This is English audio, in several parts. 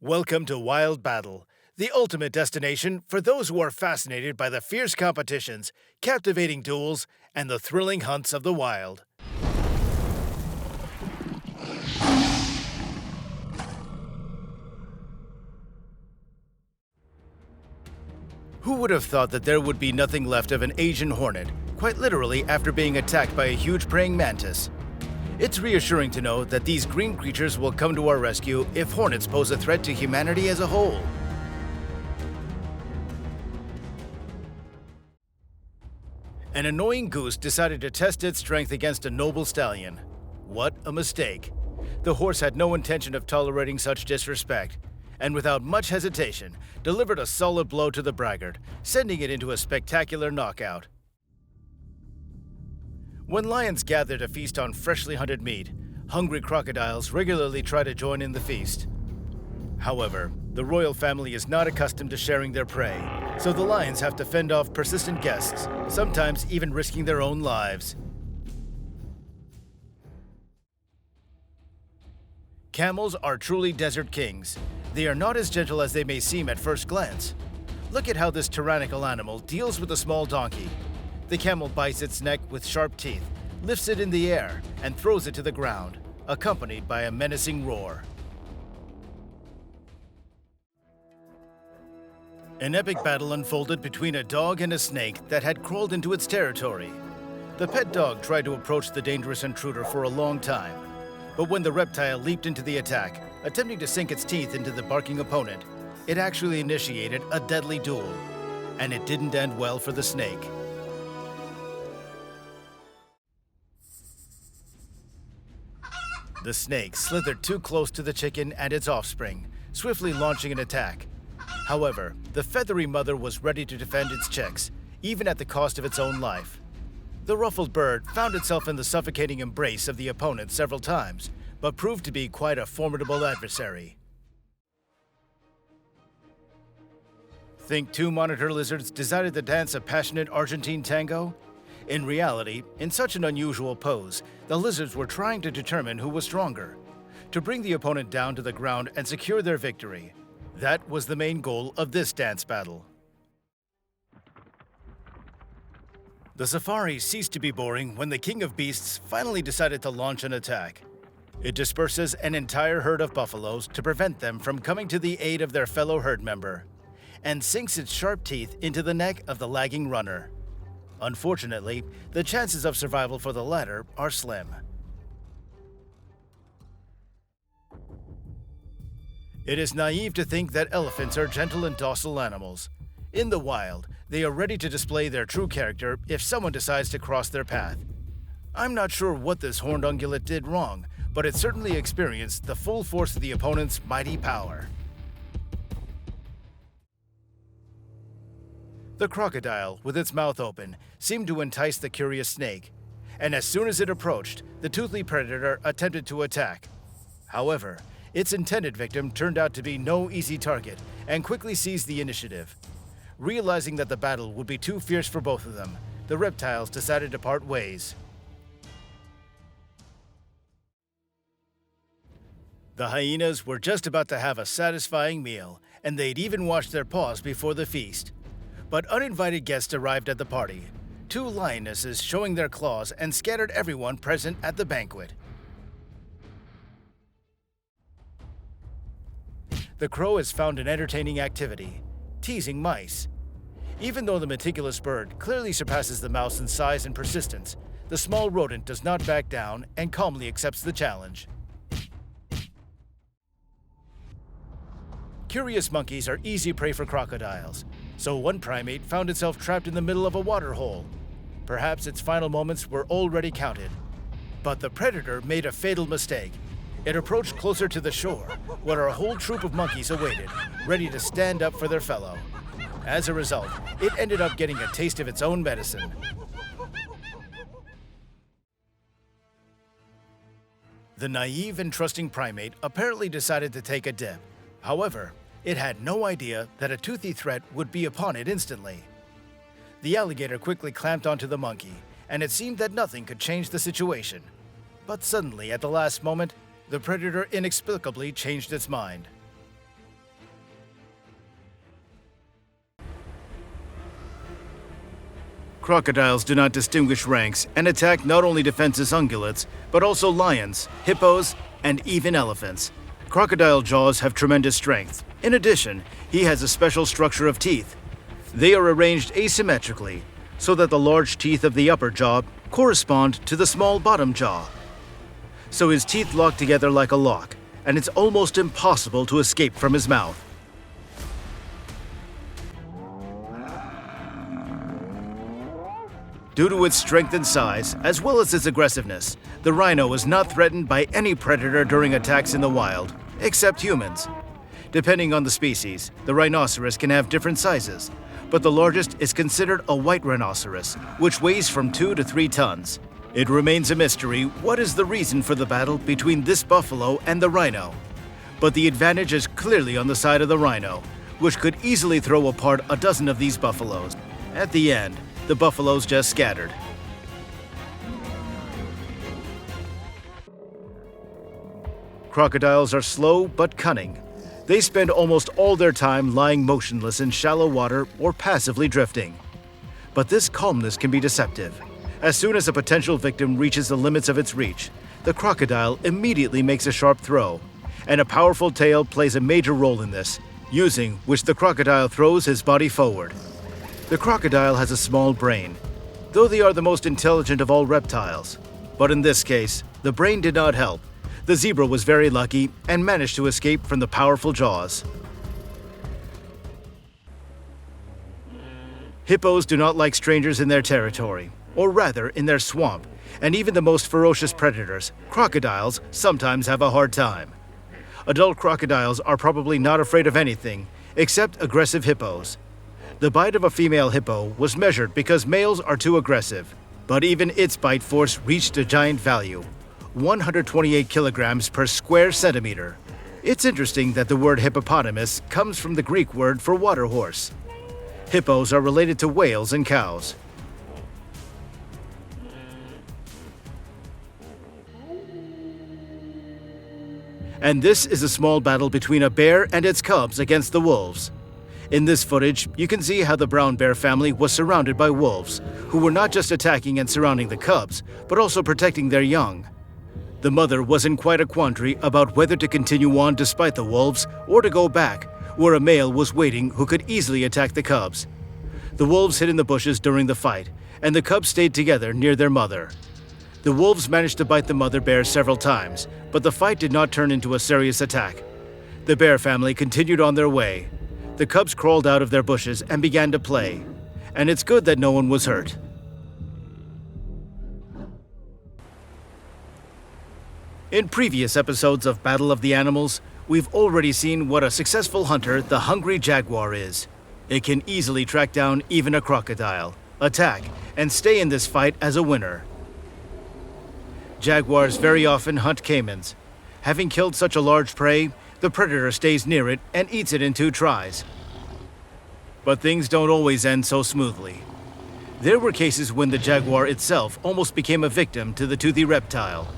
Welcome to Wild Battle, the ultimate destination for those who are fascinated by the fierce competitions, captivating duels, and the thrilling hunts of the wild. Who would have thought that there would be nothing left of an Asian hornet, quite literally after being attacked by a huge praying mantis? It's reassuring to know that these green creatures will come to our rescue if hornets pose a threat to humanity as a whole. An annoying goose decided to test its strength against a noble stallion. What a mistake. The horse had no intention of tolerating such disrespect, and without much hesitation, delivered a solid blow to the braggart, sending it into a spectacular knockout. When lions gather to feast on freshly hunted meat, hungry crocodiles regularly try to join in the feast. However, the royal family is not accustomed to sharing their prey, so the lions have to fend off persistent guests, sometimes even risking their own lives. Camels are truly desert kings. They are not as gentle as they may seem at first glance. Look at how this tyrannical animal deals with a small donkey. The camel bites its neck with sharp teeth, lifts it in the air, and throws it to the ground, accompanied by a menacing roar. An epic battle unfolded between a dog and a snake that had crawled into its territory. The pet dog tried to approach the dangerous intruder for a long time, but when the reptile leaped into the attack, attempting to sink its teeth into the barking opponent, it actually initiated a deadly duel, and it didn't end well for the snake. The snake slithered too close to the chicken and its offspring, swiftly launching an attack. However, the feathery mother was ready to defend its chicks, even at the cost of its own life. The ruffled bird found itself in the suffocating embrace of the opponent several times, but proved to be quite a formidable adversary. Think two monitor lizards decided to dance a passionate Argentine tango? In reality, in such an unusual pose, the lizards were trying to determine who was stronger, to bring the opponent down to the ground and secure their victory. That was the main goal of this dance battle. The safari ceased to be boring when the king of beasts finally decided to launch an attack. It disperses an entire herd of buffaloes to prevent them from coming to the aid of their fellow herd member, and sinks its sharp teeth into the neck of the lagging runner. Unfortunately, the chances of survival for the latter are slim. It is naive to think that elephants are gentle and docile animals. In the wild, they are ready to display their true character if someone decides to cross their path. I'm not sure what this horned ungulate did wrong, but it certainly experienced the full force of the opponent's mighty power. The crocodile, with its mouth open, seemed to entice the curious snake, and as soon as it approached, the toothy predator attempted to attack. However, its intended victim turned out to be no easy target and quickly seized the initiative. Realizing that the battle would be too fierce for both of them, the reptiles decided to part ways. The hyenas were just about to have a satisfying meal, and they'd even washed their paws before the feast. But uninvited guests arrived at the party, two lionesses showing their claws and scattered everyone present at the banquet. The crow has found an entertaining activity, teasing mice. Even though the meticulous bird clearly surpasses the mouse in size and persistence, the small rodent does not back down and calmly accepts the challenge. Curious monkeys are easy prey for crocodiles, so one primate found itself trapped in the middle of a water hole. Perhaps its final moments were already counted. But the predator made a fatal mistake. It approached closer to the shore, where a whole troop of monkeys awaited, ready to stand up for their fellow. As a result, it ended up getting a taste of its own medicine. The naive and trusting primate apparently decided to take a dip. However, it had no idea that a toothy threat would be upon it instantly. The alligator quickly clamped onto the monkey, and it seemed that nothing could change the situation. But suddenly, at the last moment, the predator inexplicably changed its mind. Crocodiles do not distinguish ranks and attack not only defenseless ungulates, but also lions, hippos, and even elephants. Crocodile jaws have tremendous strength. In addition, he has a special structure of teeth. They are arranged asymmetrically, so that the large teeth of the upper jaw correspond to the small bottom jaw. So his teeth lock together like a lock, and it's almost impossible to escape from his mouth. Due to its strength and size, as well as its aggressiveness, the rhino is not threatened by any predator during attacks in the wild, except humans. Depending on the species, the rhinoceros can have different sizes, but the largest is considered a white rhinoceros, which weighs from 2 to 3 tons. It remains a mystery what is the reason for the battle between this buffalo and the rhino. But the advantage is clearly on the side of the rhino, which could easily throw apart a dozen of these buffaloes. At the end, the buffaloes just scattered. Crocodiles are slow but cunning. They spend almost all their time lying motionless in shallow water or passively drifting. But this calmness can be deceptive. As soon as a potential victim reaches the limits of its reach, the crocodile immediately makes a sharp throw, and a powerful tail plays a major role in this, using which the crocodile throws his body forward. The crocodile has a small brain, though they are the most intelligent of all reptiles. But in this case, the brain did not help. The zebra was very lucky and managed to escape from the powerful jaws. Hippos do not like strangers in their territory, or rather in their swamp, and even the most ferocious predators, crocodiles, sometimes have a hard time. Adult crocodiles are probably not afraid of anything except aggressive hippos. The bite of a female hippo was measured because males are too aggressive, but even its bite force reached a giant value, 128 kilograms per square centimeter. It's interesting that the word hippopotamus comes from the Greek word for water horse. Hippos are related to whales and cows. And this is a small battle between a bear and its cubs against the wolves. In this footage, you can see how the brown bear family was surrounded by wolves, who were not just attacking and surrounding the cubs, but also protecting their young. The mother was in quite a quandary about whether to continue on despite the wolves or to go back, where a male was waiting who could easily attack the cubs. The wolves hid in the bushes during the fight, and the cubs stayed together near their mother. The wolves managed to bite the mother bear several times, but the fight did not turn into a serious attack. The bear family continued on their way. The cubs crawled out of their bushes and began to play, and it's good that no one was hurt. In previous episodes of Battle of the Animals, we've already seen what a successful hunter the hungry jaguar is. It can easily track down even a crocodile, attack, and stay in this fight as a winner. Jaguars very often hunt caimans. Having killed such a large prey, the predator stays near it and eats it in 2 tries. But things don't always end so smoothly. There were cases when the jaguar itself almost became a victim to the toothy reptile.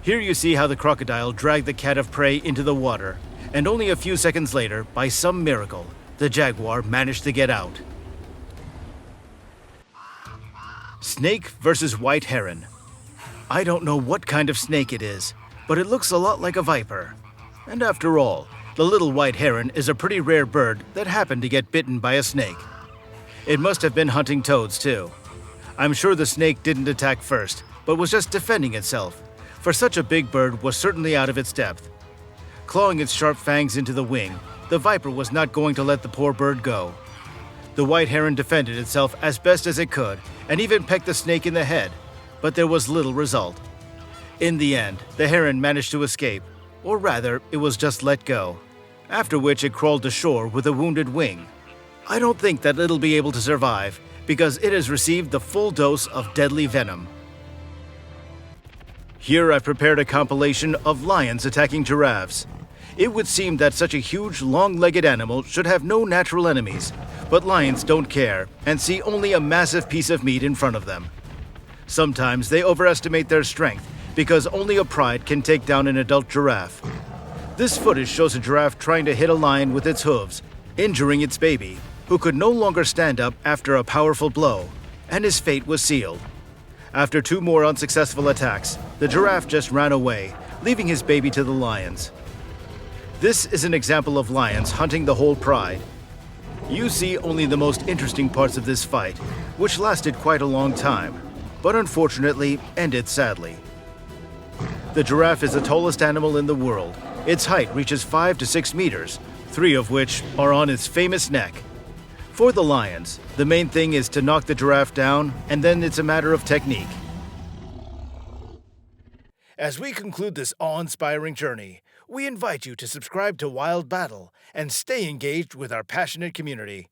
Here you see how the crocodile dragged the cat of prey into the water, and only a few seconds later, by some miracle, the jaguar managed to get out. Snake versus white heron. I don't know what kind of snake it is, but it looks a lot like a viper. And after all, the little white heron is a pretty rare bird that happened to get bitten by a snake. It must have been hunting toads too. I'm sure the snake didn't attack first, but was just defending itself, for such a big bird was certainly out of its depth. Clawing its sharp fangs into the wing, the viper was not going to let the poor bird go. The white heron defended itself as best as it could, and even pecked the snake in the head, but there was little result. In the end, the heron managed to escape, or rather, it was just let go, after which it crawled to shore with a wounded wing. I don't think that it'll be able to survive, because it has received the full dose of deadly venom. Here I've prepared a compilation of lions attacking giraffes. It would seem that such a huge, long-legged animal should have no natural enemies, but lions don't care and see only a massive piece of meat in front of them. Sometimes they overestimate their strength because only a pride can take down an adult giraffe. This footage shows a giraffe trying to hit a lion with its hooves, injuring its baby, who could no longer stand up after a powerful blow. and his fate was sealed. After 2 more unsuccessful attacks, the giraffe just ran away, leaving his baby to the lions. This is an example of lions hunting the whole pride. You see only the most interesting parts of this fight, which lasted quite a long time, but unfortunately ended sadly. The giraffe is the tallest animal in the world. Its height reaches 5 to 6 meters, 3 of which are on its famous neck. For the lions, the main thing is to knock the giraffe down, and then it's a matter of technique. As we conclude this awe-inspiring journey, we invite you to subscribe to Wild Battle and stay engaged with our passionate community.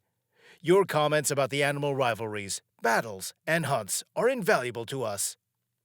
Your comments about the animal rivalries, battles, and hunts are invaluable to us.